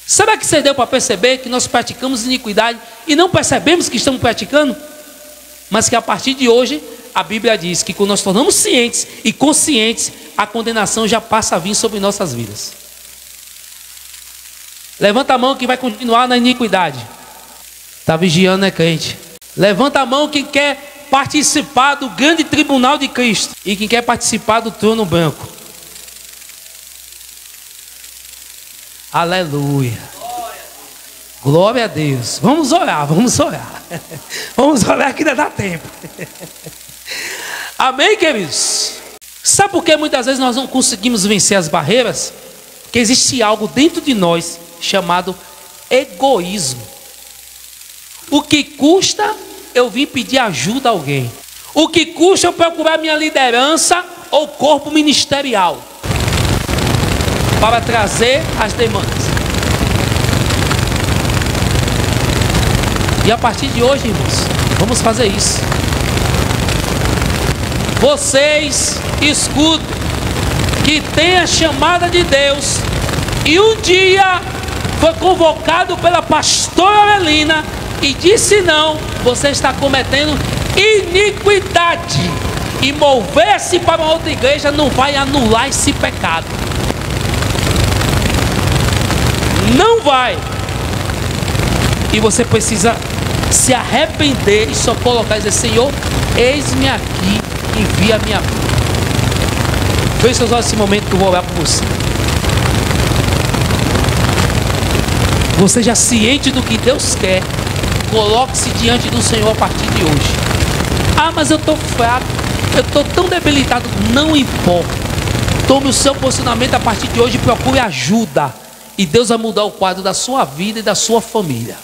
Será que você deu para perceber que nós praticamos iniquidade e não percebemos que estamos praticando? Mas que a partir de hoje, a Bíblia diz que quando nós tornamos cientes e conscientes, a condenação já passa a vir sobre nossas vidas. Levanta a mão que vai continuar na iniquidade. Está vigiando, né, crente? Levanta a mão quem quer participar do grande tribunal de Cristo e quem quer participar do trono branco. Aleluia. Glória a Deus. Vamos orar, vamos orar. Vamos orar que ainda dá tempo. Amém, queridos? Sabe por que muitas vezes nós não conseguimos vencer as barreiras? Porque existe algo dentro de nós chamado egoísmo. O que custa eu vim pedir ajuda a alguém? O que custa eu procurar minha liderança ou corpo ministerial para trazer as demandas? E a partir de hoje, irmãos, vamos fazer isso. Vocês escutem que tem a chamada de Deus e um dia foi convocado pela pastora Avelina e disse não, você está cometendo iniquidade. E mover-se para uma outra igreja não vai anular esse pecado. Não vai. E você precisa se arrepender e só colocar e dizer: Senhor, eis-me aqui, envia a minha vida. Feche seus olhos nesse momento que eu vou orar por você. Você já ciente do que Deus quer, coloque-se diante do Senhor a partir de hoje. Ah, mas eu estou fraco, eu estou tão debilitado. Não importa. Tome o seu posicionamento a partir de hoje e procure ajuda. E Deus vai mudar o quadro da sua vida e da sua família.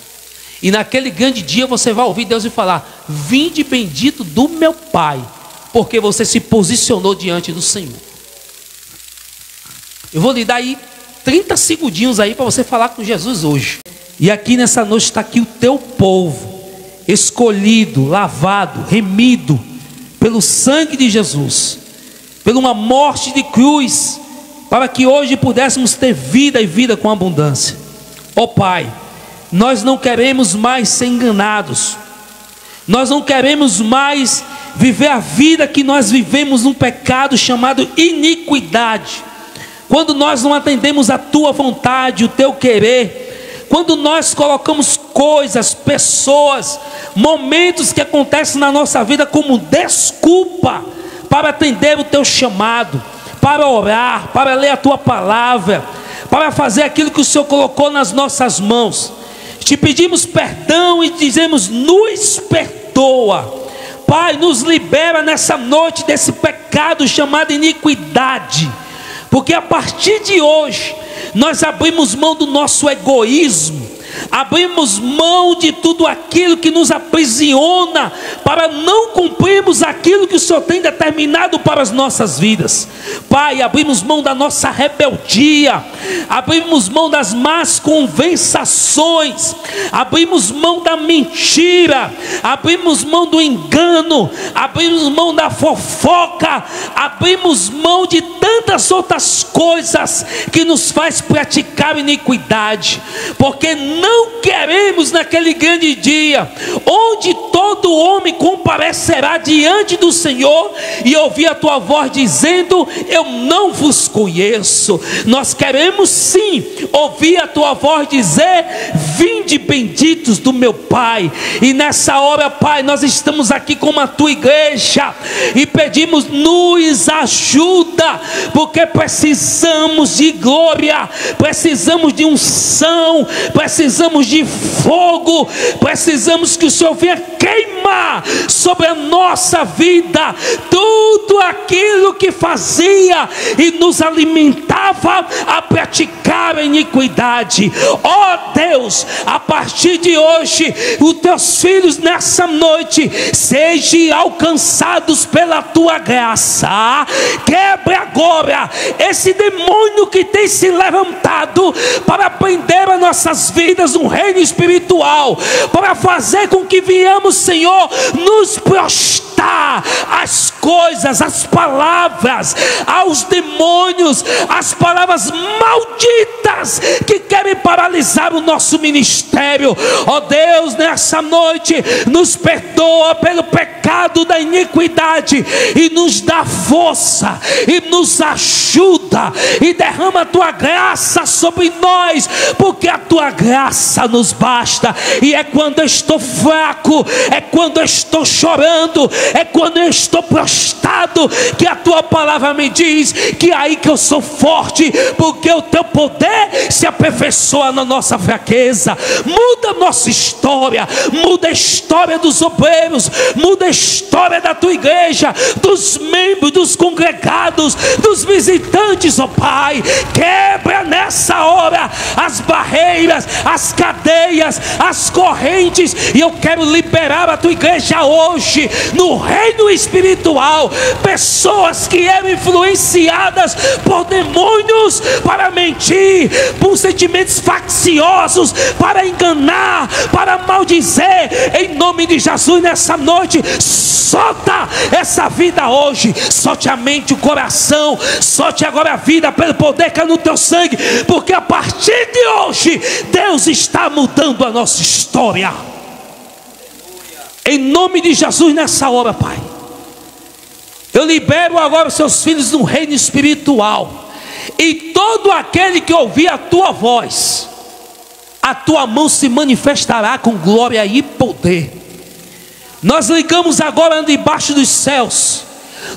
E naquele grande dia você vai ouvir Deus falar: vinde bendito do meu Pai, porque você se posicionou diante do Senhor. Eu vou lhe dar aí 30 segundinhos aí para você falar com Jesus hoje. E aqui nessa noite está aqui o teu povo, escolhido, lavado, remido pelo sangue de Jesus, pela uma morte de cruz, para que hoje pudéssemos ter vida e vida com abundância. Ó Pai, nós não queremos mais ser enganados. Nós não queremos mais viver a vida que nós vivemos num pecado chamado iniquidade. Quando nós não atendemos a tua vontade, o teu querer, quando nós colocamos coisas, pessoas, momentos que acontecem na nossa vida como desculpa para atender o teu chamado, para orar, para ler a tua palavra, para fazer aquilo que o Senhor colocou nas nossas mãos, te pedimos perdão e dizemos: nos perdoa. Pai, nos libera nessa noite desse pecado chamado iniquidade. Porque a partir de hoje, nós abrimos mão do nosso egoísmo, abrimos mão de tudo aquilo que nos aprisiona, para não cumprirmos aquilo que o Senhor tem determinado para as nossas vidas. Pai, abrimos mão da nossa rebeldia, abrimos mão das más conversações, abrimos mão da mentira, abrimos mão do engano, abrimos mão da fofoca, abrimos mão de tantas outras coisas que nos faz praticar iniquidade, porque não queremos naquele grande dia, onde todo homem comparecerá diante do Senhor e ouvir a tua voz dizendo: eu não vos conheço. Nós queremos sim ouvir a tua voz dizer: vinde benditos do meu Pai. E nessa hora, Pai, nós estamos aqui como a tua igreja e pedimos: nos ajuda, porque precisamos de glória, precisamos de unção, precisamos de fogo, precisamos que o Senhor venha queimar sobre a nossa vida tudo aquilo que fazia e nos alimentava a praticar a iniquidade. Ó Deus, a partir de hoje, os teus filhos nessa noite sejam alcançados pela tua graça. Quebre agora esse demônio que tem se levantado para prender as nossas vidas no reino espiritual, para fazer com que viemos, Senhor, nos prostrar às coisas, às palavras, aos demônios, as palavras malditas que querem paralisar o nosso ministério. Ó Deus, nessa noite, nos perdoa pelo pecado da iniquidade e nos dá força e nos ajuda e derrama a tua graça sobre nós, porque a tua graça nos basta. E é quando eu estou fraco, é quando eu estou chorando, é quando eu estou prostrado, que a tua palavra me diz que é aí que eu sou forte, porque o teu poder se aperfeiçoa na nossa fraqueza. Muda a nossa história, muda a história dos obreiros, muda a história da tua igreja, dos membros, dos congregados, dos visitantes, ó Pai. Quebra nessa hora as barreiras, as cadeias, as correntes, e eu quero liberar a tua igreja hoje no reino espiritual. Pessoas que eram influenciadas por demônios para mentir, por sentimentos facciosos, para enganar, para maldizer, em nome de Jesus, nessa noite, solta essa vida hoje, solte a mente, o coração, solte agora a vida pelo poder que é no teu sangue, porque a partir de hoje Deus está mudando a nossa história. Em nome de Jesus, nessa hora, Pai, eu libero agora os seus filhos no reino espiritual. E todo aquele que ouvir a tua voz, a tua mão se manifestará com glória e poder. Nós ligamos agora debaixo dos céus.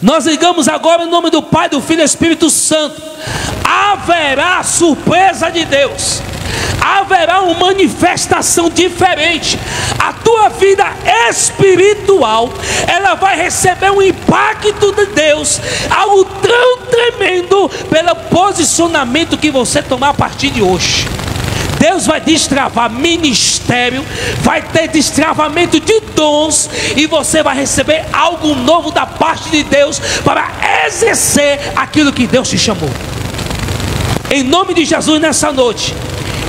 Nós ligamos agora em nome do Pai, do Filho e do Espírito Santo. Haverá surpresa de Deus. Haverá uma manifestação diferente. A tua vida espiritual, ela vai receber um impacto de Deus, algo tão tremendo, pelo posicionamento que você tomar a partir de hoje. Deus vai destravar ministério, vai ter destravamento de dons, e você vai receber algo novo da parte de Deus para exercer aquilo que Deus te chamou. Em nome de Jesus, nessa noite,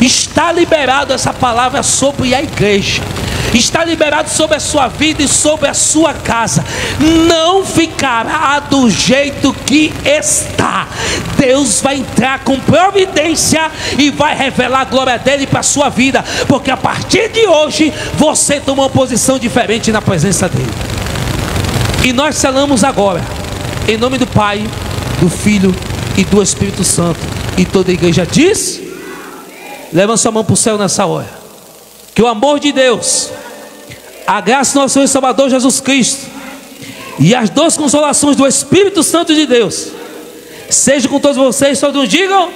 está liberado essa palavra sobre a igreja. Está liberado sobre a sua vida e sobre a sua casa. Não ficará do jeito que está. Deus vai entrar com providência e vai revelar a glória dele para a sua vida, porque a partir de hoje você tomou uma posição diferente na presença dele. E nós selamos agora, em nome do Pai, do Filho e do Espírito Santo. E toda a igreja diz: levanta sua mão para o céu nessa hora. Que o amor de Deus, a graça do nosso Senhor e Salvador Jesus Cristo e as duas consolações do Espírito Santo de Deus seja com todos vocês. Todos digam